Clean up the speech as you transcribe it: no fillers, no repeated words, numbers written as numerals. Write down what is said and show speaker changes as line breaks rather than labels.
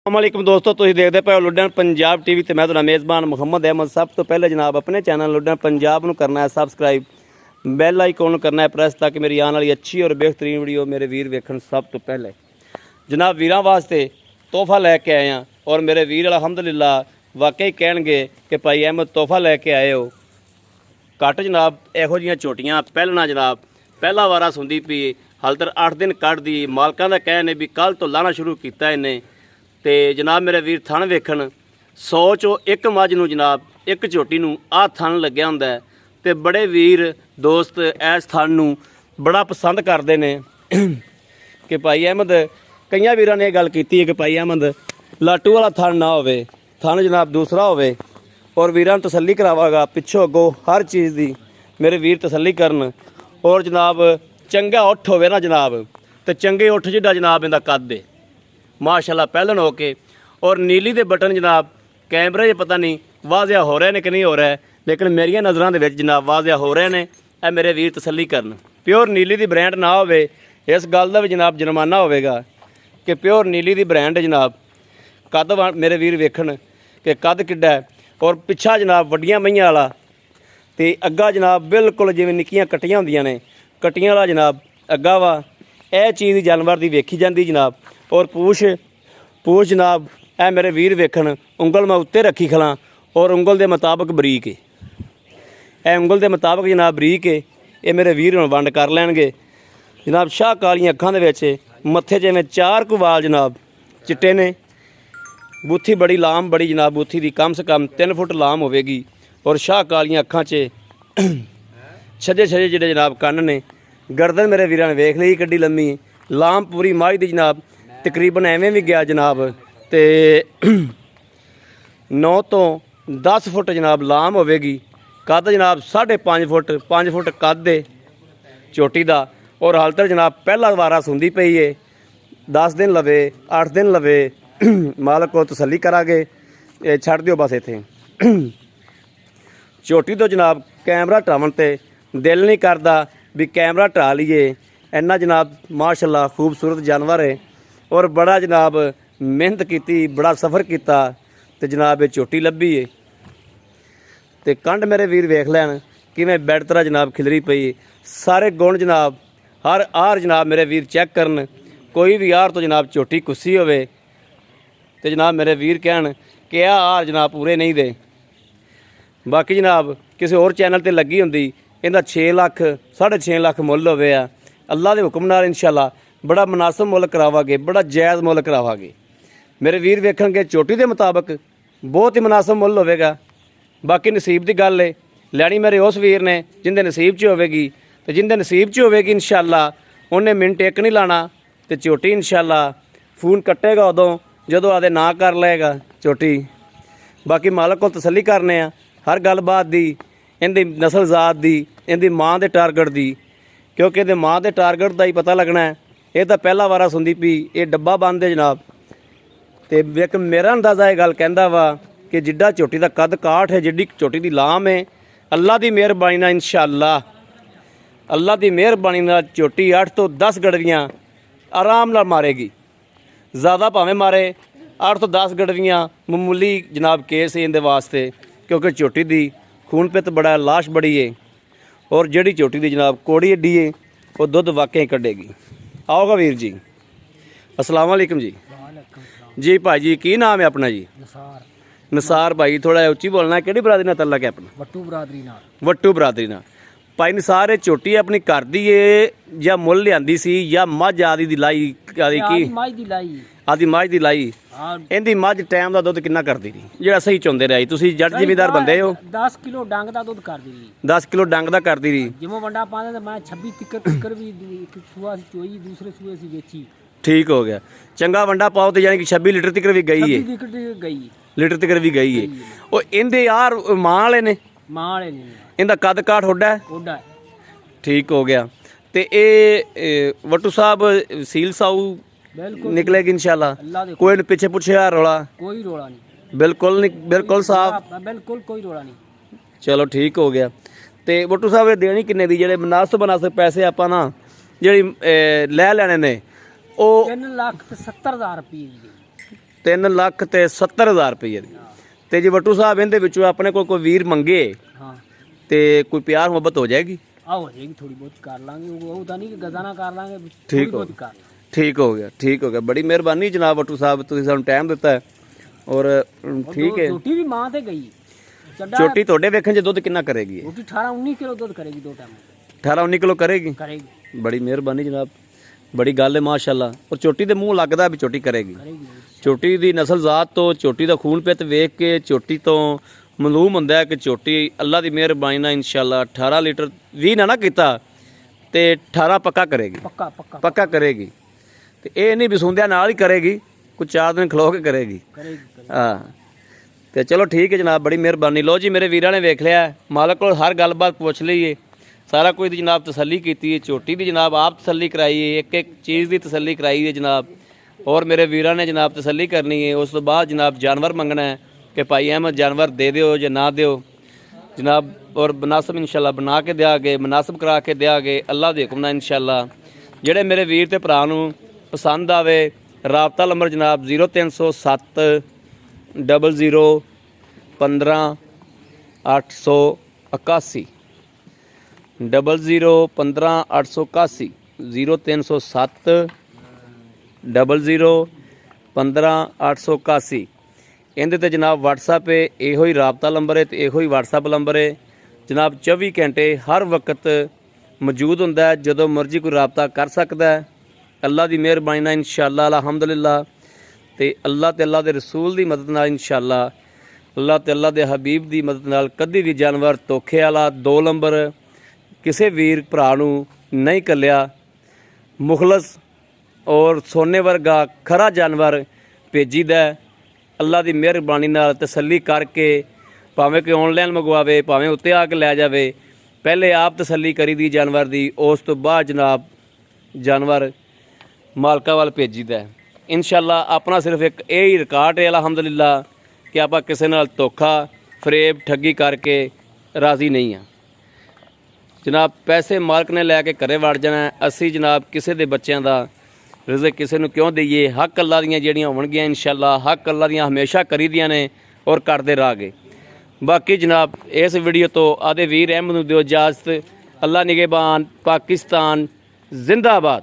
अस्सलामुअलैकुम दोस्तों, तुसीं देखदे पए हो लुधियाना पंजाब टीवी ते मैं तुहाडा मेज़बान मुहम्मद अहमद। सब तो पहले जनाब अपने चैनल लुधियाना पंजाब नूं करना है सबसक्राइब, बैल आइकॉन करना है प्रेस ताकि मेरी आने वाली अच्छी और बेहतरीन वीडियो मेरे वीर वेखण। सब तो पहले जनाब वीरां वास्ते तोहफा लैके आए हैं और मेरे वीर अलहमदुलिल्लाह वाकई कहणगे कि भाई अहमद तोहफा लैके आए हो। कट जनाब इहो जिहियां झोटियां पहलना जनाब पहला वारा सुंदी पई, हाल तक 8 दिन कटदी। मालकां दा कहने भी कल तो लाना शुरू किया इन्हें। तो जनाब मेरे वीर थण वेखण 100 चों एक मझ नूं जनाब एक झोटी नूं आ थण लग्या हुंदा है। ते बड़े वीर दोस्त इस थण नूं बड़ा पसंद करते हैं कि भाई अहमद, कई वीरां ने यह गल कीती है कि भाई अहमद लाटू वाला थण ना होवे, थण जनाब दूसरा होवे और वीरां नूं तसल्ली करावागा पिछों अगों हर चीज़ की मेरे वीर तसल्ली करन। और जनाब चंगा उठ होवे ना जनाब, तो चंगे उठ जिहड़ा जनाब इहदा कद है माशाल्लाह पहलन हो के। और नीली दे बटन जनाब कैमरे 'च पता नहीं वाजिया हो रहे हैं कि नहीं हो रहा है, लेकिन मेरिया नज़रों के जनाब वाजिया हो रहे हैं। ए मेरे वीर तसल्ली करन, प्योर नीली दी ब्रांड ना होवे इस गल का भी जनाब जुर्माना होवेगा कि प्योर नीली दी ब्रांड जनाब। कद मेरे वीर वेखण कि कद किड्डा है और पिछा जनाब वड्डियां मईयां वाला ते अग्गा जनाब बिल्कुल जिवें निक्कियां कट्टियां हुंदियां ने, कट्टियां वाला जनाब अग्गा वा। यह चीज़ जानवर की वेखी जाती जनाब। और पूछ जनाब ए मेरे वीर वेखण उंगल मैं उत्ते रखी खला और उंगल के मुताबिक बरीक है, ए उंगल के मुताबिक जनाब बरीक है। ये मेरे वीर हुण वंड कर लैणगे जनाब। शाह कालियां अखां दे विच मत्थे जिवें 4 कुछ वाल जनाब चिट्टे ने, बूथी बड़ी लाम बड़ी जनाब, बूथी की कम से कम 3 फुट लाम होवेगी। और शाह कालियां अखां च छजे छजे जिहड़े जनाब कन्न ने। गर्दन मेरे वीरां ने वेख ली कड्डी लम्मी, लाम पूरी माही दी जनाब तकरीबन एवें भी गया जनाब। तो 9 तो 10 फुट जनाब लाम होवेगी। कद जनाब 5.5 फुट 5 फुट कद है चोटी का। और हाल तक जनाब पहला वारा सुंदी पई है। 10 दिन लवे 8 दिन लवे मालक को तसल्ली करांगे, छड़ दिओ बस इत्थे। चोटी तो जनाब कैमरा ढावन ते दिल नहीं करता भी कैमरा ढा लीए, इन्ना जनाब माशाल्लाह खूबसूरत जानवर है। और बड़ा जनाब मेहनत की, बड़ा सफ़र किया तो जनाब ये चोटी लभी है। तो कंड मेरे वीर वेख लैन किवें बैड तरह जनाब खिलरी पई। सारे गुण जनाब हर आर जनाब मेरे वीर चैक करन। कोई भी आर तो जनाब झोटी कुस्सी होवे तो जनाब मेरे वीर कहन कि आ आर जनाब पूरे नहीं दे। बाकी जनाब किसी होर चैनल ते लगी हुंदी इहदा 6 लाख 6.5 लाख मुੱਲ होवे आ। अल्लाह दे हुक्म नाल इंशाअल्लाह बड़ा मुनासिब मुੱਲ करावांगे, बड़ा जायज़ मुੱਲ करावांगे। मेरे वीर वेखणगे चोटी के मुताबिक बहुत ही मुनासिब मुੱਲ होवेगा। बाकी नसीब की गल है, लैनी मेरे उस वीर ने जिंदे नसीब च होवेगी। तो जिंदे नसीब च होवेगी इंशाअल्लाह उन्हें मिनट एक नहीं लाना तो चोटी इंशाअल्लाह फोन कट्टेगा उदों जदों आदे ना कर लेगा चोटी। बाकी मालक को तसल्ली करने हर गल बात दी, इहदी नस्ल जात दी, इहदी माँ के टारगेट दी, क्योंकि इहदे माँ के टारगेट का ही पता लगना है। ये तो पहला वारा सुंदी पी, ये डब्बा बंद है जनाब। तो एक मेरा अंदाज़ा ये गल कहंदा वा कि जिड्डा झोटी का कद काठ है, जिड्डी झोटी की लाम है, अल्लाह की मेहरबानी नाल इंशाअल्लाह अल्लाह की मेहरबानी नाल झोटी 8 तो 10 गड़वियाँ आराम नाल मारेगी। ज़्यादा भावें मारे 8 तो 10 गड़वियाँ मामूली जनाब केस है इनके वास्ते, क्योंकि झोटी की खून पित बड़ा, लाश बड़ी है। और जिहड़ी झोटी की जनाब कोड़ी एडी है वो दुध वाकई कढ़ेगी। आओगा वीर जी, अस्सलाम वालेकुम जी। जी भाई जी की नाम है अपना जी? नसार भाई, थोड़ा उच्ची बोलना है। किहड़ी बरादरी नाल तल्लक है अपना? वट्टू बरादरी नाल। वट्टू बरादरी नाल। भाई नसार ये झोटी अपनी घर दी है या मुੱਲ लिआंदी सी या मझ आदि दी लाई? आदि की आदि मझ दी लाई। इहदी मझ टाइम का दुध कितना करदी रही जिहड़ा सही चुंदे रही? तुसीं जट जिमीदार बंदे हो।
10 किलो डंग का दुध करदी रही।
10 किलो डंग का करदी रही।
जिवें वंडा पांदे मैं 26 तिक्कर भी एक सूआ सी चोई, दूसरे सूए सी वेची। ठीक
हो गया, चंगा वंडा पाओ तो यानी कि 26 लीटर तक भी गई है। लीटर तक भी गई है। और इहदे यार मां वाले ने?
मां वाले ने।
इहदा कद काठ होड़ा है? ठीक हो गया। तो ये वट्टू साहब सील साऊ निकलेगी इंशाल्लाह? कोई पीछे पूछे यार रोला? कोई रोला नहीं, बिल्कुल नहीं, बिल्कुल साफ, बिल्कुल कोई रोला नहीं। चलो ठीक हो गया। तो वट्टू साहब ये देनी किन्ने दी? जेडे मुनासिब पैसे आपां ना जेहड़ी लै लैने ने
3,70,000 रुपये
3,70,000 ਰੁਪਏ ਦੀ। ਤੇ ਜੇ ਵੱਟੂ ਸਾਹਿਬ ਇਹਦੇ ਵਿੱਚੋਂ ਆਪਣੇ ਕੋਲ ਕੋਈ ਵੀਰ ਮੰਗੇ
हाँ
ਤੇ ਕੋਈ ਪਿਆਰ ਮੁਹੱਬਤ ਹੋ ਜਾਏਗੀ?
आओ हो जाएगी, थोड़ी बहुत कर लांगे, वो होता नहीं कि गजाना कर लांगे,
ठीक
थोड़ी
हो।
बहुत कर लांगे।
ਠੀਕ ਹੋ ਗਿਆ, ਠੀਕ ਹੋ ਗਿਆ। ਬੜੀ ਮਿਹਰਬਾਨੀ ਜਨਾਬ ਵੱਟੂ ਸਾਹਿਬ, ਤੁਸੀਂ ਸਾਨੂੰ ਟਾਈਮ ਦਿੱਤਾ ਹੈ। ਔਰ ਠੀਕ ਹੈ,
छोटी भी माँ ते गई चड्डा
ਛੋਟੀ ਤੁਹਾਡੇ ਵੇਖਣ 'ਚ ਦੁੱਧ ਕਿੰਨਾ ਕਰੇਗੀ ਇਹ?
रोटी 18-19 किलो दूध करेगी 2 टाइम
18-19 ਕਿਲੋ ਕਰੇਗੀ।
करेगी
ਬੜੀ ਮਿਹਰਬਾਨੀ ਜਨਾਬ, ਬੜੀ ਗੱਲ ਹੈ ਮਾਸ਼ਾਅੱਲਾ। ਔਰ ਚੋਟੀ ਦੇ ਮੂੰਹ ਲੱਗਦਾ ਵੀ ਚੋਟੀ ਕਰੇਗੀ।
करेगी।
ਚੋਟੀ ਦੀ ਨਸਲ ਜ਼ਾਤ ਤੋਂ, ਚੋਟੀ ਦਾ ਖੂਨ ਪਿੱਤ ਵੇਖ ਕੇ ਚੋਟੀ ਤੋਂ ਮਾਲੂਮ ਹੁੰਦਾ ਹੈ ਕਿ ਚੋਟੀ ਅੱਲਾ ਦੀ ਮਿਹਰਬਾਨੀ ਨਾਲ ਇਨਸ਼ਾਅੱਲਾ 18 ਲੀਟਰ 20 ਨਾ ਕੀਤਾ ਤੇ 18 ਪੱਕਾ ਕਰੇਗੀ,
पक्का पक्का
ਪੱਕਾ ਕਰੇਗੀ। ਤੇ ਇਹ ਨਹੀਂ ਵੀ ਸੁੰਦਿਆਂ ਨਾਲ ਹੀ ਕਰੇਗੀ, ਕੁਝ 4 ਦਿਨ ਖਲੋ ਕੇ ਕਰੇਗੀ।
करेगी।
ਹਾਂ ਤੇ ਚਲੋ ਠੀਕ ਹੈ ਜਨਾਬ, ਬੜੀ ਮਿਹਰਬਾਨੀ। ਲੋ ਜੀ ਮੇਰੇ ਵੀਰਾਂ ਨੇ ਵੇਖ ਲਿਆ, ਮਾਲਕ ਕੋਲ ਹਰ ਗੱਲਬਾਤ ਪੁੱਛ ਲਈਏ, ਸਾਰਾ ਕੁਝ ਦੀ ਜਨਾਬ ਤਸੱਲੀ ਕੀਤੀ ਹੈ। ਝੋਟੀ ਦੀ ਜਨਾਬ ਆਪ ਤਸੱਲੀ ਕਰਾਈ ਹੈ, ਇੱਕ ਇੱਕ ਚੀਜ਼ ਦੀ ਤਸੱਲੀ ਕਰਾਈ ਹੈ ਜਨਾਬ। ਔਰ ਮੇਰੇ ਵੀਰਾਂ ਨੇ ਜਨਾਬ ਤਸੱਲੀ ਕਰਨੀ ਹੈ। ਉਸ ਤੋਂ ਬਾਅਦ ਜਨਾਬ ਜਾਨਵਰ ਮੰਗਣਾ ਹੈ ਕਿ ਭਾਈ ਅਹਿਮਦ ਜਾਨਵਰ ਦੇ ਦਿਓ ਜਾਂ ਨਾ ਦਿਓ ਜਨਾਬ। ਔਰ ਮੁਨਾਸਬ ਇਨਸ਼ਾਅੱਲਾ ਬਣਾ ਕੇ ਦਿਆਂਗੇ, ਮੁਨਾਸਬ ਕਰਾ ਕੇ ਦਿਆਂਗੇ ਅੱਲਾ ਦੇ ਹੁਕਮ ਨਾਲ ਇਨਸ਼ਾਅੱਲਾ। ਜਿਹੜੇ ਮੇਰੇ ਵੀਰ ਤੇ ਭਰਾ ਨੂੰ ਪਸੰਦ ਆਵੇ, ਰਾਬਤਾ ਨੰਬਰ ਜਨਾਬ 0307 00 15 881 00 15 881 0307 00 15 881। ਇਹਦੇ ਤੇ ਜਨਾਬ WhatsApp ਹੈ, ਇਹੋ ਹੀ ਰਾਬਤਾ ਨੰਬਰ ਹੈ ਤੇ ਇਹੋ ਹੀ WhatsApp ਨੰਬਰ ਹੈ ਜਨਾਬ। 24 ਘੰਟੇ ਹਰ ਵਕਤ ਮੌਜੂਦ ਹੁੰਦਾ ਹੈ, ਜਦੋਂ ਮਰਜ਼ੀ ਕੋਈ ਰਾਬਤਾ ਕਰ ਸਕਦਾ ਹੈ ਅੱਲਾ ਦੀ ਮਿਹਰਬਾਨੀ ਨਾਲ ਇਨਸ਼ਾਅੱਲਾ ਅਲਹਮਦੁਲਿਲਾ। ਤੇ ਅੱਲਾ ਤੇ ਅੱਲਾ ਦੇ ਰਸੂਲ ਦੀ ਮਦਦ ਨਾਲ ਇਨਸ਼ਾਅੱਲਾ, ਅੱਲਾ ਤੇ ਅੱਲਾ ਦੇ ਹਬੀਬ ਦੀ ਮਦਦ ਨਾਲ ਕਦੀ ਵੀ ਜਾਨਵਰ ਧੋਖੇ ਵਾਲਾ 2 ਨੰਬਰ ਕਿਸੇ ਵੀਰ ਭਰਾ ਨੂੰ ਨਹੀਂ ਕੱਲਿਆ। ਮੁਖਲਸ ਔਰ ਸੋਨੇ ਵਰਗਾ ਖਰਾ ਜਾਨਵਰ ਭੇਜੀਦਾ ਅੱਲਾ ਦੀ ਮਿਹਰਬਾਨੀ ਨਾਲ, ਤਸੱਲੀ ਕਰਕੇ, ਭਾਵੇਂ ਕਿ ਆਨਲਾਈਨ ਮੰਗਵਾਵੇ, ਭਾਵੇਂ ਉੱਤੇ ਆ ਕੇ ਲੈ ਜਾਵੇ। ਪਹਿਲੇ ਆਪ ਤਸੱਲੀ ਕਰੀਦੀ ਜਾਨਵਰ ਦੀ, ਉਸ ਤੋਂ ਬਾਅਦ ਜਨਾਬ ਜਾਨਵਰ ਮਾਲਕਾਂ ਵੱਲ ਭੇਜੀਦਾ। ਇਨਸ਼ਾਅੱਲਾ ਆਪਣਾ ਸਿਰਫ ਇੱਕ ਇਹ ਹੀ ਰਿਕਾਰਡ ਹੈ ਅਲਹਮਦੁਲਿਲਾ ਕਿ ਆਪਾਂ ਕਿਸੇ ਨਾਲ ਧੋਖਾ ਫਰੇਬ ਠੱਗੀ ਕਰਕੇ ਰਾਜ਼ੀ ਨਹੀਂ ਹਾਂ ਜਨਾਬ। ਪੈਸੇ ਮਾਲਕ ਨੇ ਲੈ ਕੇ ਘਰੇ ਵੜ ਜਾਣਾ। ਅਸੀਂ ਜਨਾਬ ਕਿਸੇ ਦੇ ਬੱਚਿਆਂ ਦਾ ਰਿਜ਼ਕ ਕਿਸੇ ਨੂੰ ਕਿਉਂ ਦਈਏ? ਹੱਕ ਅੱਲਾ ਦੀਆਂ ਜਿਹੜੀਆਂ ਹੋਣਗੀਆਂ ਇਨਸ਼ਾਅੱਲਾ, ਹੱਕ ਅੱਲਾ ਦੀਆਂ ਹਮੇਸ਼ਾ ਕਰੀਦੀਆਂ ਨੇ ਔਰ ਕਰਦੇ ਰਹਾਂਗੇ। ਬਾਕੀ ਜਨਾਬ ਇਸ ਵੀਡੀਓ ਤੋਂ ਆਦੇ ਵੀਰ ਅਹਿਮਦ ਨੂੰ ਦਿਓ ਇਜਾਜ਼ਤ। ਅੱਲਾ ਨਿਗਹਿਬਾਨ, ਪਾਕਿਸਤਾਨ ਜ਼ਿੰਦਾਬਾਦ।